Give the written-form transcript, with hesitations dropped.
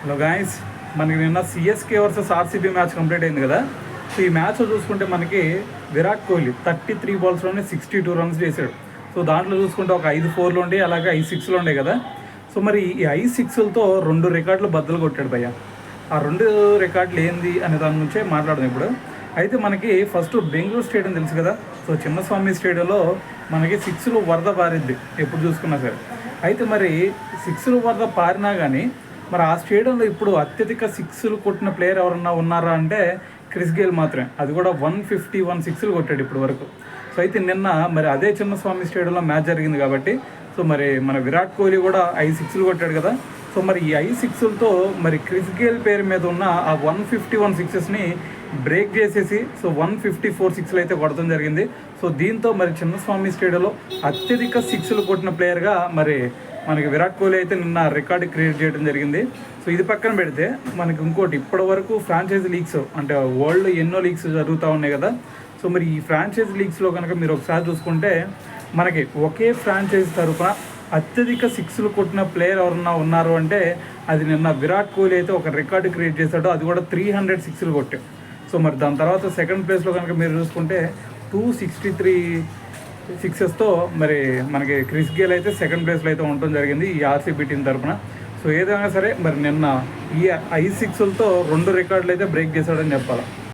Hello guys, మనకి నిన్న CSK versus RCB match complete అయింది కదా. సో ఈ మ్యాచ్ చూసుకుంటే మనకి విరాట్ కోహ్లీ 33 బాల్స్లోనే 62 రన్స్ చేశాడు. సో దాంట్లో చూసుకుంటే ఒక 5 4లు ఉండే, అలాగే 5 6లు ఉండే కదా. సో మరి ఈ 5 6లతో 2 రికార్డులు బద్దలు కొట్టాడు భయ్య. ఆ 2 రికార్డులు ఏంది అనే దాని నుంచే మాట్లాడదాం ఇప్పుడు. అయితే మనకి ఫస్ట్ బెంగళూరు స్టేడియం తెలుసు కదా. సో చిన్నస్వామి స్టేడియంలో మనకి 6లు వరద పారిద్ది ఎప్పుడు చూసుకున్నా సరే. అయితే మరి 6లు వరద పారినా కానీ మరి ఆ స్టేడియంలో ఇప్పుడు అత్యధిక 6లు కొట్టిన ప్లేయర్ ఎవరన్నా ఉన్నారా అంటే క్రిస్ గేల్ మాత్రమే. అది కూడా 151 6లు కొట్టాడు ఇప్పుడు వరకు. సో అయితే నిన్న మరి అదే చిన్నస్వామి స్టేడియంలో మ్యాచ్ జరిగింది కాబట్టి సో మరి మన విరాట్ కోహ్లీ కూడా 5 6లు కొట్టాడు కదా. సో మరి ఈ 5 6లతో మరి క్రిస్ గేల్ పేరు మీద ఉన్న ఆ 151 6ని బ్రేక్ చేసేసి సో 154 6లు అయితే కొడతాం జరిగింది. సో దీంతో మరి చిన్నస్వామి స్టేడియంలో అత్యధిక 6లు కొట్టిన ప్లేయర్గా మరి మనకి విరాట్ కోహ్లీ అయితే నిన్న రికార్డు క్రియేట్ చేయడం జరిగింది. సో ఇది పక్కన పెడితే మనకి ఇంకోటి, ఇప్పటి వరకు ఫ్రాంచైజీ లీగ్స్ అంటే వరల్డ్ ఎన్నో లీగ్స్ జరుగుతూ ఉన్నాయి కదా. సో మరి ఈ ఫ్రాంచైజీ లీగ్స్లో కనుక మీరు ఒకసారి చూసుకుంటే మనకి ఒకే ఫ్రాంచైజీ తరఫున అత్యధిక 6లు కొట్టిన ప్లేయర్ ఎవరన్నా ఉన్నారు అంటే అది నిన్న విరాట్ కోహ్లీ అయితే ఒక రికార్డు క్రియేట్ చేశాడు. అది కూడా 300 6లు కొట్టాడు. సో మరి దాని తర్వాత సెకండ్ ప్లేస్లో కనుక మీరు చూసుకుంటే 263 6తో మరి మనకి క్రిస్ గేల్ అయితే సెకండ్ ప్లేస్లో అయితే ఉండటం జరిగింది ఈ ఆర్సీబీ టీం తరఫున. సో ఏదైనా సరే మరి నిన్న ఈ 5 6లతో 2 రికార్డులు అయితే బ్రేక్ చేశాడని చెప్పాలి.